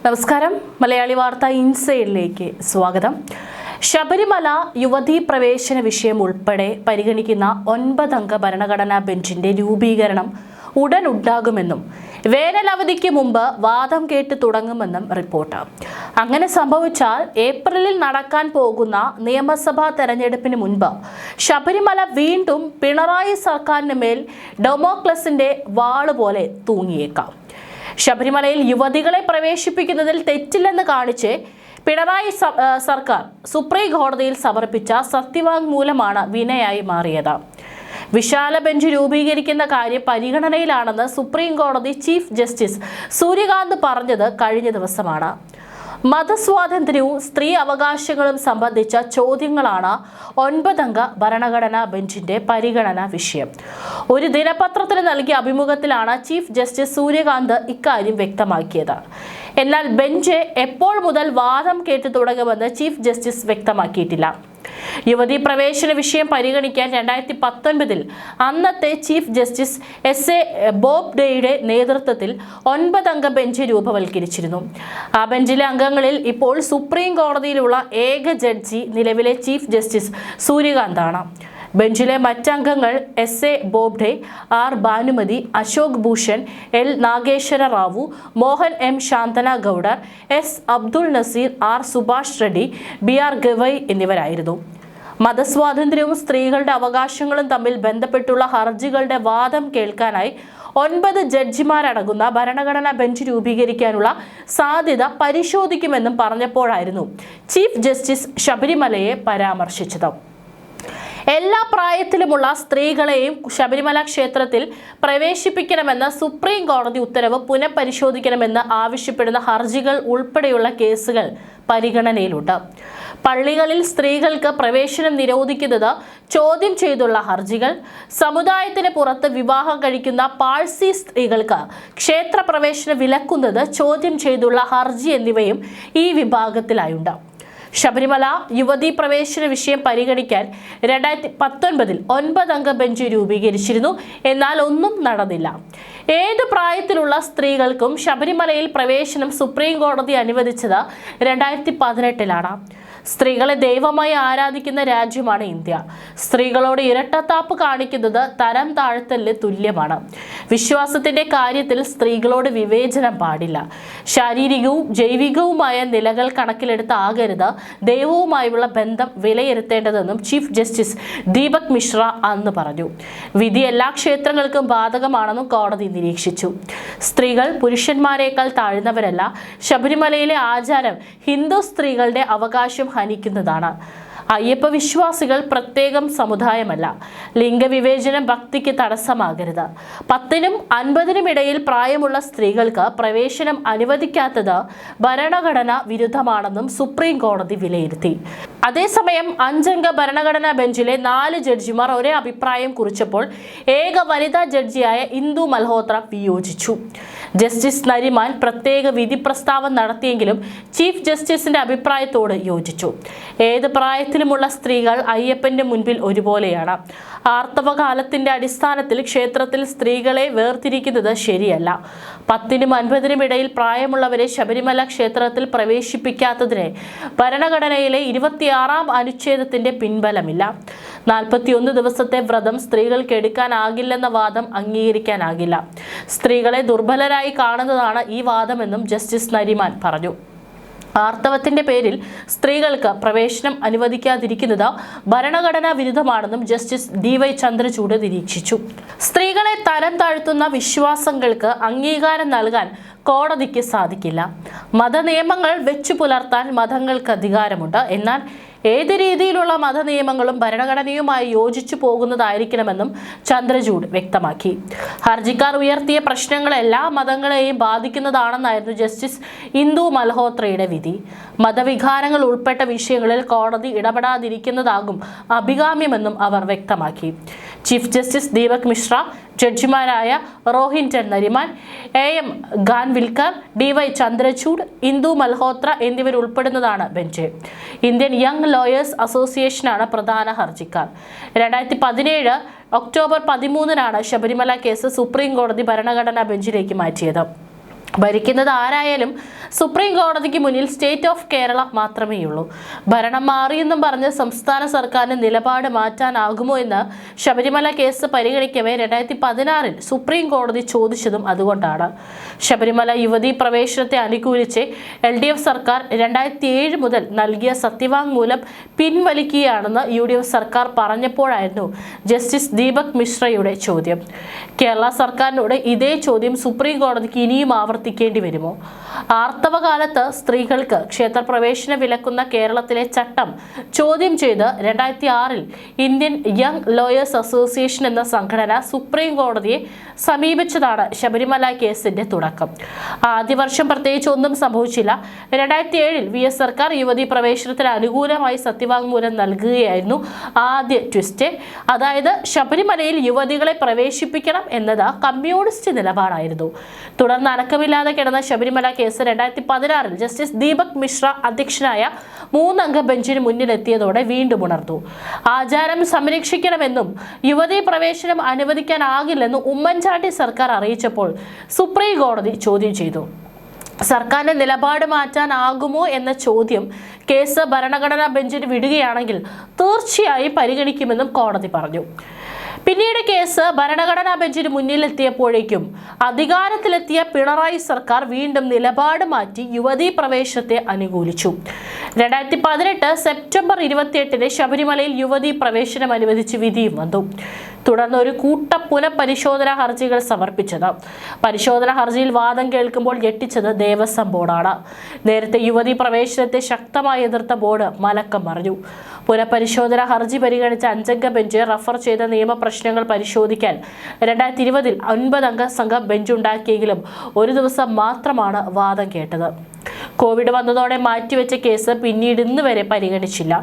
നമസ്കാരം. മലയാളി വാർത്ത ഇൻസൈഡിലേക്ക് സ്വാഗതം. ശബരിമല യുവതീ പ്രവേശന വിഷയം ഉൾപ്പെടെ പരിഗണിക്കുന്ന 9 അംഗ ഭരണഘടനാ ബെഞ്ചിന്റെ രൂപീകരണം ഉടൻ ഉണ്ടാകുമെന്നും വേനലവധിക്ക് മുമ്പ് വാദം കേട്ട് തുടങ്ങുമെന്നും റിപ്പോർട്ട്. അങ്ങനെ സംഭവിച്ചാൽ ഏപ്രിലിൽ നടക്കാൻ പോകുന്ന നിയമസഭാ തെരഞ്ഞെടുപ്പിന് മുൻപ് ശബരിമല വീണ്ടും പിണറായി സർക്കാരിന് മേൽ ഡെമോക്രസിന്റെ വാള് പോലെ തൂങ്ങിയേക്കാം. ശബരിമലയിൽ യുവതികളെ പ്രവേശിപ്പിക്കുന്നതിൽ തെറ്റില്ലെന്ന് കാണിച്ച് പിണറായി സർക്കാർ സുപ്രീം കോടതിയിൽ സമർപ്പിച്ച സത്യവാങ്മൂലമാണ് വിനയായി മാറിയത്. വിശാല ബെഞ്ച് രൂപീകരിക്കുന്ന കാര്യം പരിഗണനയിലാണെന്ന് സുപ്രീം കോടതി ചീഫ് ജസ്റ്റിസ് സൂര്യകാന്ത് പറഞ്ഞത് കഴിഞ്ഞ ദിവസമാണ്. മതസ്വാതന്ത്ര്യവും സ്ത്രീ അവകാശങ്ങളും സംബന്ധിച്ച ചോദ്യങ്ങളാണ് 9 അംഗ ഭരണഘടനാ ബെഞ്ചിന്റെ പരിഗണനാ വിഷയം. ഒരു ദിനപത്രത്തിന് നൽകിയ അഭിമുഖത്തിലാണ് ചീഫ് ജസ്റ്റിസ് സൂര്യകാന്ത് ഇക്കാര്യം വ്യക്തമാക്കിയത്. എന്നാൽ ബെഞ്ച് എപ്പോൾ മുതൽ വാദം കേട്ടു തുടങ്ങുമെന്ന് ചീഫ് ജസ്റ്റിസ് വ്യക്തമാക്കിയിട്ടില്ല. യുവതീ പ്രവേശന വിഷയം പരിഗണിക്കാൻ 2019 അന്നത്തെ ചീഫ് ജസ്റ്റിസ് എസ് എ ബോബ്ഡെയുടെ നേതൃത്വത്തിൽ 9 അംഗ ബെഞ്ച് രൂപവൽക്കരിച്ചിരുന്നു. ആ ബെഞ്ചിലെ അംഗങ്ങളിൽ ഇപ്പോൾ സുപ്രീം കോടതിയിലുള്ള ഏക ജഡ്ജി നിലവിലെ ചീഫ് ജസ്റ്റിസ് സൂര്യകാന്താണ്. ബെഞ്ചിലെ മറ്റംഗങ്ങൾ S A Bobde, R Bhanumathi, Ashok Bhushan, L Nageswara Rao, Mohan M Shantana Goudar, S Abdul Nazeer, R Subhash Reddy, B R Gavai എന്നിവരായിരുന്നു. മതസ്വാതന്ത്ര്യവും സ്ത്രീകളുടെ അവകാശങ്ങളും തമ്മിൽ ബന്ധപ്പെട്ടുള്ള ഹർജികളുടെ വാദം കേൾക്കാനായി 9 ജഡ്ജിമാരടങ്ങുന്ന ഭരണഘടനാ ബെഞ്ച് രൂപീകരിക്കാനുള്ള സാധ്യത പരിശോധിക്കുമെന്നും പറഞ്ഞപ്പോഴായിരുന്നു ചീഫ് ജസ്റ്റിസ് ശബരിമലയെ പരാമർശിച്ചത്. എല്ലാ പ്രായത്തിലുമുള്ള സ്ത്രീകളെയും ശബരിമല ക്ഷേത്രത്തിൽ പ്രവേശിപ്പിക്കണമെന്ന സുപ്രീം കോടതി ഉത്തരവ് പുനഃപരിശോധിക്കണമെന്ന് ആവശ്യപ്പെടുന്ന ഹർജികൾ ഉൾപ്പെടെയുള്ള കേസുകൾ പരിഗണനയിലുണ്ട്. പള്ളികളിൽ സ്ത്രീകൾക്ക് പ്രവേശനം നിരോധിക്കുന്നത് ചോദ്യം ചെയ്തുള്ള ഹർജികൾ, സമുദായത്തിന് പുറത്ത് വിവാഹം കഴിക്കുന്ന പാഴ്സി സ്ത്രീകൾക്ക് ക്ഷേത്രപ്രവേശനം വിലക്കുന്നത് ചോദ്യം ചെയ്തുള്ള ഹർജി എന്നിവയും ഈ വിഭാഗത്തിലായുണ്ട്. ശബരിമല യുവതീ പ്രവേശന വിഷയം പരിഗണിക്കാൻ 2019 9 അംഗ ബെഞ്ച് രൂപീകരിച്ചിരുന്നു. എന്നാൽ ഒന്നും നടന്നില്ല. ഏത് പ്രായത്തിലുള്ള സ്ത്രീകൾക്കും ശബരിമലയിൽ പ്രവേശനം സുപ്രീം കോടതി അനുവദിച്ചത് 2018 സ്ത്രീകളെ ദൈവമായി ആരാധിക്കുന്ന രാജ്യമാണ് ഇന്ത്യ. സ്ത്രീകളോട് ഇരട്ടത്താപ്പ് കാണിക്കുന്നത് തരം താഴ്ത്തലിന് തുല്യമാണ്. വിശ്വാസത്തിന്റെ കാര്യത്തിൽ സ്ത്രീകളോട് വിവേചനം പാടില്ല. ശാരീരികവും ജൈവികവുമായ നിലകൾ കണക്കിലെടുത്താകരുത് ദൈവവുമായുള്ള ബന്ധം വിലയിരുത്തേണ്ടതെന്നും ചീഫ് ജസ്റ്റിസ് ദീപക് മിശ്ര അന്ന് പറഞ്ഞു. വിധി എല്ലാ ക്ഷേത്രങ്ങൾക്കും ബാധകമാണെന്നും കോടതി നിരീക്ഷിച്ചു. സ്ത്രീകൾ പുരുഷന്മാരെക്കാൾ താഴ്ന്നവരല്ല. ശബരിമലയിലെ ആചാരം ഹിന്ദു സ്ത്രീകളുടെ അവകാശം ഹനിക്കുന്നതാണ്. അയ്യപ്പ വിശ്വാസികൾ പ്രത്യേകം സമുദായമല്ല. ലിംഗവിവേചനം ഭക്തിക്ക് തടസ്സമാകരുത്. 10നും 50നും ഇടയിൽ പ്രായമുള്ള സ്ത്രീകൾക്ക് പ്രവേശനം അനുവദിക്കാത്തത് ഭരണഘടന വിരുദ്ധമാണെന്നും സുപ്രീം കോടതി വിലയിരുത്തി. അതേസമയം 5 അംഗ ഭരണഘടനാ ബെഞ്ചിലെ 4 ജഡ്ജിമാർ ഒരേ അഭിപ്രായം കുറിച്ചപ്പോൾ ഏക വനിതാ ജഡ്ജിയായ ഇന്ദു മൽഹോത്ര വിയോജിച്ചു. ജസ്റ്റിസ് നരിമാൻ പ്രത്യേക വിധി പ്രസ്താവന നടത്തിയെങ്കിലും ചീഫ് ജസ്റ്റിസിന്റെ അഭിപ്രായത്തോട് യോജിച്ചു. ഏത് പ്രായത്തിലുമുള്ള സ്ത്രീകൾ അയ്യപ്പന്റെ മുൻപിൽ ഒരുപോലെയാണ്. ആർത്തവകാലത്തിന്റെ അടിസ്ഥാനത്തിൽ ക്ഷേത്രത്തിൽ സ്ത്രീകളെ വേർതിരിക്കുന്നത് ശരിയല്ല. 10നും 50നും ഇടയിൽ പ്രായമുള്ളവരെ ശബരിമല ക്ഷേത്രത്തിൽ പ്രവേശിപ്പിക്കാത്തതിന് ഭരണഘടനയിലെ 26ാം അനുച്ഛേദത്തിന്റെ പിൻബലമില്ല. 41 ദിവസത്തെ വ്രതം സ്ത്രീകൾക്ക് എടുക്കാനാകില്ലെന്ന വാദം അംഗീകരിക്കാനാകില്ല. സ്ത്രീകളെ ദുർബലരായി കാണുന്നതാണ് ഈ വാദമെന്നും ജസ്റ്റിസ് നരിമാൻ പറഞ്ഞു. ആർത്തവത്തിന്റെ പേരിൽ സ്ത്രീകൾക്ക് പ്രവേശനം അനുവദിക്കാതിരിക്കുന്നത് ഭരണഘടനാ വിരുദ്ധമാണെന്നും ജസ്റ്റിസ് DY ചന്ദ്രചൂഡ് നിരീക്ഷിച്ചു. സ്ത്രീകളെ തരം താഴ്ത്തുന്ന വിശ്വാസങ്ങൾക്ക് അംഗീകാരം നൽകാൻ കോടതിക്ക് സാധിക്കില്ല. മതനിയമങ്ങൾ വെച്ചു പുലർത്താൻ മതങ്ങൾക്ക് അധികാരമുണ്ട്. എന്നാൽ ഏത് രീതിയിലുള്ള മതനിയമങ്ങളും ഭരണഘടനയുമായി യോജിച്ചു പോകുന്നതായിരിക്കണമെന്നും ചന്ദ്രചൂഡ് വ്യക്തമാക്കി. ഹർജിക്കാർ ഉയർത്തിയ പ്രശ്നങ്ങൾ എല്ലാ മതങ്ങളെയും ബാധിക്കുന്നതാണെന്നായിരുന്നു ജസ്റ്റിസ് ഇന്ദു മൽഹോത്രയുടെ വിധി. മതവികാരങ്ങൾ ഉൾപ്പെട്ട വിഷയങ്ങളിൽ കോടതി ഇടപെടാതിരിക്കുന്നതാകും അഭികാമ്യമെന്നും അവർ വ്യക്തമാക്കി. ചീഫ് ജസ്റ്റിസ് ദീപക് മിശ്ര, ജഡ്ജിമാരായ റോഹിൻടൺ നരിമാൻ, AM ഖാൻവിൽക്കർ, DY ചന്ദ്രചൂഡ്, ഇന്ദു മൽഹോത്ര എന്നിവരുൾപ്പെടുന്നതാണ് ബെഞ്ച്. ഇന്ത്യൻ യങ് ലോയേഴ്സ് അസോസിയേഷനാണ് പ്രധാന ഹർജിക്കാർ. 2017 ഒക്ടോബർ 13 ശബരിമല കേസ് സുപ്രീം കോടതി ഭരണഘടനാ ബെഞ്ചിലേക്ക് മാറ്റിയത്. ഭരിക്കുന്നത് ആരായാലും സുപ്രീം കോടതിക്ക് മുന്നിൽ സ്റ്റേറ്റ് ഓഫ് കേരള മാത്രമേയുള്ളൂ. ഭരണം മാറിയെന്നും പറഞ്ഞ് സംസ്ഥാന സർക്കാരിന് നിലപാട് മാറ്റാനാകുമോ എന്ന് ശബരിമല കേസ് പരിഗണിക്കവേ 2016 സുപ്രീം കോടതി ചോദിച്ചതും അതുകൊണ്ടാണ്. ശബരിമല യുവതീ പ്രവേശനത്തെ അനുകൂലിച്ച് LDF സർക്കാർ 2007 മുതൽ നൽകിയ സത്യവാങ്മൂലം പിൻവലിക്കുകയാണെന്ന് UDF സർക്കാർ പറഞ്ഞപ്പോഴായിരുന്നു ജസ്റ്റിസ് ദീപക് മിശ്രയുടെ ചോദ്യം. കേരള സർക്കാരിനോട് ഇതേ ചോദ്യം സുപ്രീം കോടതിക്ക് ഇനിയും ആവർത്തിക്കേണ്ടി വരുമോ? ആർത്തവകാലത്ത് സ്ത്രീകൾക്ക് ക്ഷേത്രപ്രവേശനം വിലക്കുന്ന കേരളത്തിലെ ചട്ടം ചോദ്യം ചെയ്ത് 2006 ഇന്ത്യൻ യങ് ലോയേഴ്സ് അസോസിയേഷൻ എന്ന സംഘടന സുപ്രീം കോടതിയെ സമീപിച്ചതാണ് ശബരിമല കേസിന്റെ തുടക്കം. ആദ്യ വർഷം പ്രത്യേകിച്ച് ഒന്നും സംഭവിച്ചില്ല. 2007 VS സർക്കാർ യുവതീ പ്രവേശനത്തിന് അനുകൂലമായി സത്യവാങ്മൂലം നൽകുകയായിരുന്നു ആദ്യ ട്വിസ്റ്റ്. അതായത് ശബരിമലയിൽ യുവതികളെ പ്രവേശിപ്പിക്കണം എന്നത് കമ്മ്യൂണിസ്റ്റ് നിലപാടായിരുന്നു. തുടർന്ന് അനക്കമില്ലാതെ കിടന്ന ശബരിമല കേസ് 2016 ജസ്റ്റിസ് ദീപക് മിശ്ര അധ്യക്ഷനായ 3 അംഗ ബെഞ്ചിന് മുന്നിലെത്തിയതോടെ വീണ്ടും ഉണർന്നു. ആചാരം സംരക്ഷിക്കണമെന്നും യുവതീ പ്രവേശനം അനുവദിക്കാനാകില്ലെന്നും ഉമ്മൻചാണ്ടി സർക്കാർ അറിയിച്ചപ്പോൾ സുപ്രീം കോടതി ചോദ്യം ചെയ്തു. സർക്കാരിന്റെ നിലപാട് മാറ്റാനാകുമോ എന്ന ചോദ്യം കേസ് ഭരണഘടനാ ബെഞ്ചിന് വിടുകയാണെങ്കിൽ തീർച്ചയായും പരിഗണിക്കുമെന്നും കോടതി പറഞ്ഞു. പിന്നീട് കേസ് ഭരണഘടനാ ബെഞ്ചിന് മുന്നിലെത്തിയപ്പോഴേക്കും അധികാരത്തിലെത്തിയ പിണറായി സർക്കാർ വീണ്ടും നിലപാട് മാറ്റി യുവതീ പ്രവേശനത്തെ അനുകൂലിച്ചു. 2018 സെപ്റ്റംബർ 28 ശബരിമലയിൽ യുവതീ പ്രവേശനം അനുവദിച്ച് വിധിയും വന്നു. തുടർന്ന് ഒരു കൂട്ട പുനഃപരിശോധനാ ഹർജികൾ സമർപ്പിച്ചത്. പരിശോധനാ ഹർജിയിൽ വാദം കേൾക്കുമ്പോൾ ഞെട്ടിച്ചത് ദേവസ്വം ബോർഡാണ്. നേരത്തെ യുവതീ പ്രവേശനത്തെ ശക്തമായി എതിർത്ത ബോർഡ് മലക്കം മറിഞ്ഞു. പുനഃപരിശോധനാ ഹർജി പരിഗണിച്ച 5 അംഗ ബെഞ്ച് റഫർ ചെയ്ത നിയമപ്രശ്നങ്ങൾ പരിശോധിക്കാൻ 2020 9 അംഗ സംഘം ബെഞ്ചുണ്ടാക്കിയെങ്കിലും ഒരു ദിവസം മാത്രമാണ് വാദം കേട്ടത്. കോവിഡ് വന്നതോടെ മാറ്റിവെച്ച കേസ് പിന്നീട് ഇന്ന് വരെ പരിഗണിച്ചില്ല.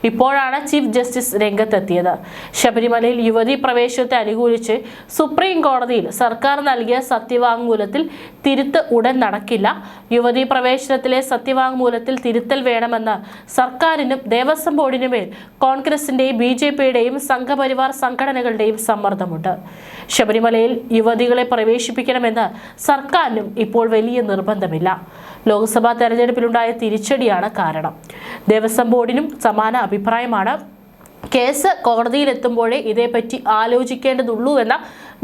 ഇപ്പോഴാണ് ചീഫ് ജസ്റ്റിസ് രംഗത്തെത്തിയത്. ശബരിമലയിൽ യുവതീ പ്രവേശനത്തെ അനുകൂലിച്ച് സുപ്രീം കോടതിയിൽ സർക്കാർ നൽകിയ സത്യവാങ്മൂലത്തിൽ തിരുത്ത് ഉടൻ നടക്കില്ല. യുവതീ പ്രവേശനത്തിലെ സത്യവാങ്മൂലത്തിൽ തിരുത്തൽ വേണമെന്ന് സർക്കാരിനും ദേവസ്വം ബോർഡിനുമേൽ കോൺഗ്രസിന്റെയും BJPയുടെയും സംഘപരിവാർ സംഘടനകളുടെയും സമ്മർദ്ദമുണ്ട്. ശബരിമലയിൽ യുവതികളെ പ്രവേശിപ്പിക്കണമെന്ന് സർക്കാരിനും ഇപ്പോൾ വലിയ നിർബന്ധമില്ല. ലോക്സഭാ തെരഞ്ഞെടുപ്പിലുണ്ടായ തിരിച്ചടിയാണ് കാരണം. ദേവസ്വം ബോർഡിനും സമാന അഭിപ്രായമാണ്. കേസ് കോടതിയിലെത്തുമ്പോഴേ ഇതേപ്പറ്റി ആലോചിക്കേണ്ടതുള്ളൂ എന്ന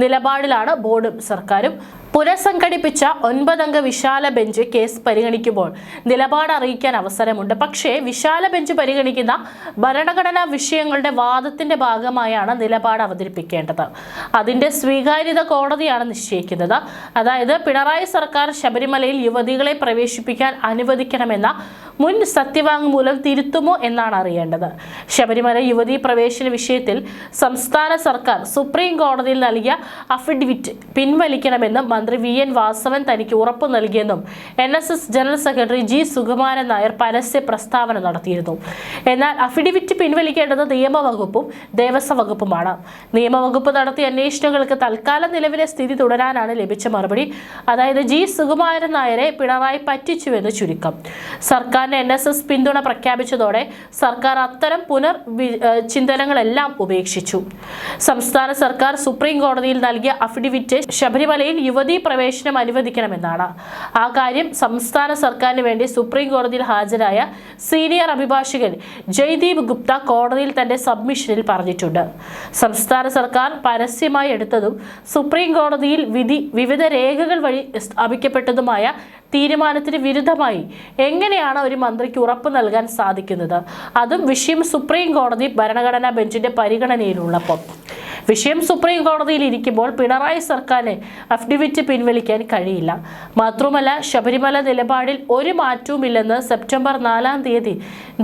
നിലപാടിലാണ് ബോർഡും സർക്കാരും. പുനഃസംഘടിപ്പിച്ച 9 അംഗ വിശാല ബെഞ്ച് കേസ് പരിഗണിക്കുമ്പോൾ നിലപാട് അറിയിക്കാൻ അവസരമുണ്ട്. പക്ഷേ വിശാല ബെഞ്ച് പരിഗണിക്കുന്ന ഭരണഘടനാ വിഷയങ്ങളുടെ വാദത്തിന്റെ ഭാഗമായാണ് നിലപാട് അവതരിപ്പിക്കേണ്ടത്. അതിന്റെ സ്വീകാര്യത കോടതിയാണ് നിശ്ചയിക്കുന്നത്. അതായത് പിണറായി സർക്കാർ ശബരിമലയിൽ യുവതികളെ പ്രവേശിപ്പിക്കാൻ അനുവദിക്കണമെന്ന മുൻ സത്യവാങ്മൂലം തിരുത്തുമോ എന്നാണ് അറിയേണ്ടത്. ശബരിമല യുവതീ പ്രവേശന വിഷയത്തിൽ സംസ്ഥാന സർക്കാർ സുപ്രീം കോടതിയിൽ നൽകിയ അഫിഡവിറ്റ് പിൻവലിക്കണമെന്നും മന്ത്രി VN വാസവൻ തനിക്ക് ഉറപ്പു നൽകിയെന്നും NSS general secretary G Sukumaran Nair പരസ്യ പ്രസ്താവന നടത്തിയിരുന്നു. എന്നാൽ അഫിഡവിറ്റ് പിൻവലിക്കേണ്ടത് നിയമവകുപ്പും ദേവസ്വം വകുപ്പുമാണ്. നിയമവകുപ്പ് നടത്തിയ അന്വേഷണങ്ങൾക്ക് തൽക്കാലം നിലവിലെ സ്ഥിതി തുടരാനാണ് ലഭിച്ച മറുപടി. അതായത് G സുകുമാരൻ നായരെ പിണറായി പറ്റിച്ചുവെന്ന് ചുരുക്കം. സർക്കാരിന് NSS പിന്തുണ പ്രഖ്യാപിച്ചതോടെ സർക്കാർ അത്തരം ചിന്തനങ്ങളെല്ലാം ഉപേക്ഷിച്ചു. സംസ്ഥാന സർക്കാർ സുപ്രീം കോടതിയിൽ നൽകിയ അഫിഡവിറ്റ് ശബരിമലയിൽ യുവതീ പ്രവേശനം അനുവദിക്കണമെന്നാണ്. ആ കാര്യം സംസ്ഥാന സർക്കാരിന് വേണ്ടി സുപ്രീം കോടതിയിൽ ഹാജരായ സീനിയർ അഭിഭാഷകൻ ജയ്ദീപ് ഗുപ്ത കോടതിയിൽ തന്റെ സബ്മിഷനിൽ പറഞ്ഞിട്ടുണ്ട്. സംസ്ഥാന സർക്കാർ പരസ്യമായി എടുത്തതും സുപ്രീം കോടതിയിൽ വിവിധ രേഖകൾ വഴി സ്ഥാപിക്കപ്പെട്ടതുമായ തീരുമാനത്തിന് വിരുദ്ധമായി എങ്ങനെയാണ് ഒരു മന്ത്രിക്ക് ഉറപ്പ് നൽകാൻ സാധിക്കുന്നത്? അതും വിഷയം സുപ്രീം കോടതി ഭരണഘടനാ ബെഞ്ചിന്റെ പരിഗണനയിലുള്ളപ്പോൾ. വിഷയം സുപ്രീം കോടതിയിൽ ഇരിക്കുമ്പോൾ പിണറായി സർക്കാരിന് അഫിഡവിറ്റ് പിൻവലിക്കാൻ കഴിയില്ല. മാത്രമല്ല ശബരിമല നിലപാടിൽ ഒരു മാറ്റവുമില്ലെന്ന് സെപ്റ്റംബർ 4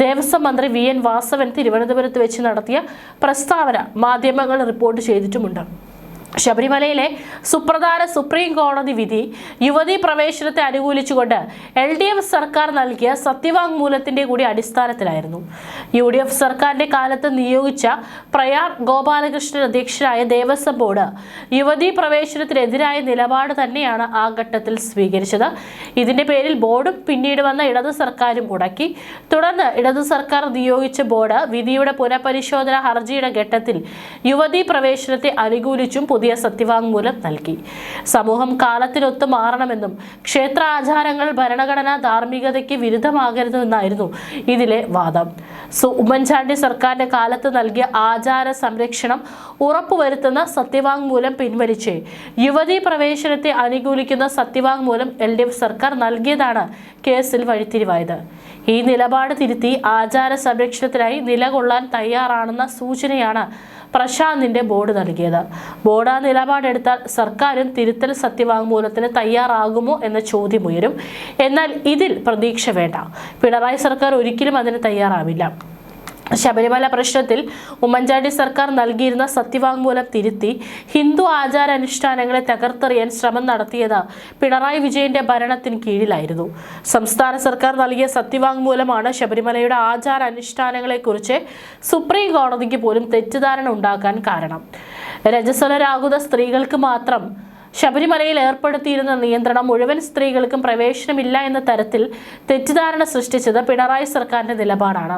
ദേവസ്വം മന്ത്രി VN വാസവൻ തിരുവനന്തപുരത്ത് വെച്ച് നടത്തിയ പ്രസ്താവന മാധ്യമങ്ങൾ റിപ്പോർട്ട് ചെയ്തിട്ടുമുണ്ട്. ശബരിമലയിലെ സുപ്രധാന സുപ്രീം കോടതി വിധി യുവതീ പ്രവേശനത്തെ അനുകൂലിച്ചുകൊണ്ട് LDF സർക്കാർ നൽകിയ സത്യവാങ്മൂലത്തിന്റെ കൂടി അടിസ്ഥാനത്തിലായിരുന്നു. UDF സർക്കാരിന്റെ കാലത്ത് നിയോഗിച്ച പ്രയാർ ഗോപാലകൃഷ്ണൻ അധ്യക്ഷനായ ദേവസ്വം ബോർഡ് യുവതീ പ്രവേശനത്തിനെതിരായ നിലപാട് തന്നെയാണ് ആ ഘട്ടത്തിൽ സ്വീകരിച്ചത്. ഇതിന്റെ പേരിൽ ബോർഡും പിന്നീട് വന്ന ഇടതു സർക്കാരും മുടക്കി. തുടർന്ന് ഇടതു സർക്കാർ നിയോഗിച്ച ബോർഡ് വിധിയുടെ പുനഃപരിശോധന ഹർജിയുടെ ഘട്ടത്തിൽ യുവതീ പ്രവേശനത്തെ അനുകൂലിച്ചും പുതിയ സത്യവാങ്മൂലം നൽകി. സമൂഹം കാലത്തിനൊത്ത് മാറണമെന്നും ക്ഷേത്ര ആചാരങ്ങൾ ഭരണഘടനാ ധാർമ്മികതയ്ക്ക് വിരുദ്ധമാകരുതെന്നായിരുന്നു ഇതിലെ വാദം. ഉമ്മൻചാണ്ടി സർക്കാരിന്റെ കാലത്ത് നൽകിയ ആചാര സംരക്ഷണം ഉറപ്പുവരുത്തുന്ന സത്യവാങ്മൂലം പിൻവലിച്ച് യുവതീ പ്രവേശനത്തെ അനുകൂലിക്കുന്ന സത്യവാങ്മൂലം LDF സർക്കാർ നൽകിയതാണ് കേസിൽ വഴിത്തിരിവായത്. ഈ നിലപാട് തിരുത്തി ആചാര സംരക്ഷണത്തിനായി നിലകൊള്ളാൻ തയ്യാറാണെന്ന സൂചനയാണ് പ്രശാന്തിന്റെ ബോർഡ് നൽകിയത്. ബോർഡ് ആ നിലപാടെടുത്താൽ സർക്കാരും തിരുത്തൽ സത്യവാങ്മൂലത്തിന് തയ്യാറാകുമോ എന്ന ചോദ്യമുയരും. എന്നാൽ ഇതിൽ പ്രതീക്ഷ വേണ്ട. പിണറായി സർക്കാർ ഒരിക്കലും അതിന് തയ്യാറാവില്ല. ശബരിമല പ്രശ്നത്തിൽ ഉമ്മൻചാണ്ടി സർക്കാർ നൽകിയിരുന്ന സത്യവാങ്മൂലം തിരുത്തി ഹിന്ദു ആചാരാനുഷ്ഠാനങ്ങളെ തകർത്തെറിയാൻ ശ്രമം നടത്തിയത് പിണറായി വിജയന്റെ ഭരണത്തിന് കീഴിലായിരുന്നു. സംസ്ഥാന സർക്കാർ നൽകിയ സത്യവാങ്മൂലമാണ് ശബരിമലയുടെ ആചാരാനുഷ്ഠാനങ്ങളെക്കുറിച്ച് സുപ്രീം കോടതിക്ക് പോലും തെറ്റിദ്ധാരണ ഉണ്ടാക്കാൻ കാരണം. രജസ്വലരാകുന്ന സ്ത്രീകൾക്ക് മാത്രം ശബരിമലയിൽ ഏർപ്പെടുത്തിയിരുന്ന നിയന്ത്രണം മുഴുവൻ സ്ത്രീകൾക്കും പ്രവേശനമില്ല എന്ന തരത്തിൽ തെറ്റിദ്ധാരണ സൃഷ്ടിച്ചത് പിണറായി സർക്കാരിന്റെ നിലപാടാണ്.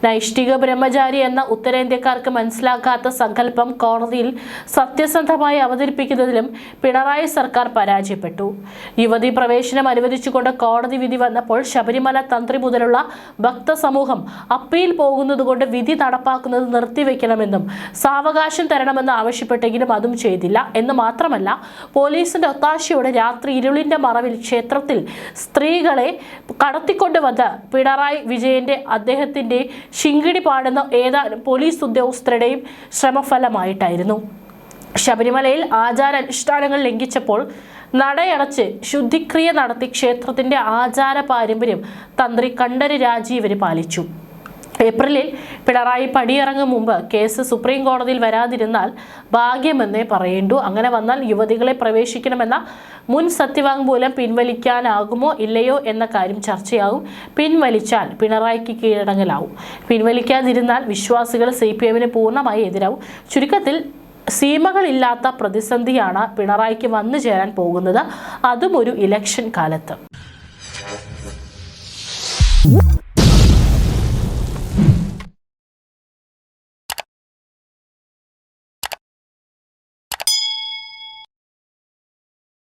നൈഷ്ഠിക ബ്രഹ്മചാരി എന്ന ഉത്തരേന്ത്യക്കാർക്ക് മനസ്സിലാക്കാത്ത സങ്കല്പം കോടതിയിൽ സത്യസന്ധമായി അവതരിപ്പിക്കുന്നതിലും പിണറായി സർക്കാർ പരാജയപ്പെട്ടു. യുവതി പ്രവേശനം അനുവദിച്ചുകൊണ്ട് കോടതി വിധി വന്നപ്പോൾ ശബരിമല തന്ത്രി മുതലുള്ള ഭക്തസമൂഹം അപ്പീൽ പോകുന്നതുകൊണ്ട് വിധി നടപ്പാക്കുന്നത് നിർത്തിവെക്കണമെന്നും സാവകാശം തരണമെന്ന് ആവശ്യപ്പെട്ടെങ്കിലും അതും ചെയ്തില്ല എന്ന് മാത്രമല്ല, പോലീസിന്റെ ഒത്താശയോടെ രാത്രി ഇരുളിന്റെ മറവിൽ ക്ഷേത്രത്തിൽ സ്ത്രീകളെ കടത്തിക്കൊണ്ടുവന്ന് പിണറായി വിജയന്റെ അദ്ദേഹത്തിന്റെ ശിങ്കിടി പാടുന്ന ഏതാനും പോലീസ് ഉദ്യോഗസ്ഥരുടെയും ശ്രമഫലമായിട്ടായിരുന്നു. ശബരിമലയിൽ ആചാരാനുഷ്ഠാനങ്ങൾ ലംഘിച്ചപ്പോൾ നടയടച്ച് ശുദ്ധിക്രിയ നടത്തി ക്ഷേത്രത്തിന്റെ ആചാര പാരമ്പര്യം തന്ത്രി കണ്ഠര് രാജീവര് പാലിച്ചു. ഏപ്രിലിൽ പിണറായി പടിയിറങ്ങും മുമ്പ് കേസ് സുപ്രീം കോടതിയിൽ വരാതിരുന്നാൽ ഭാഗ്യമെന്നേ പറയേണ്ടൂ. അങ്ങനെ വന്നാൽ യുവതികളെ പ്രവേശിക്കണമെന്ന മുൻ സത്യവാങ്മൂലം പിൻവലിക്കാനാകുമോ ഇല്ലയോ എന്ന കാര്യം ചർച്ചയാവും. പിൻവലിച്ചാൽ പിണറായിക്ക് കീഴടങ്ങലാവും. പിൻവലിക്കാതിരുന്നാൽ വിശ്വാസികൾ CPMന് പൂർണ്ണമായി എതിരാവും. ചുരുക്കത്തിൽ സീമകളില്ലാത്ത പ്രതിസന്ധിയാണ് പിണറായിക്ക് വന്നു ചേരാൻ പോകുന്നത്, അതും ഒരു ഇലക്ഷൻ കാലത്ത്.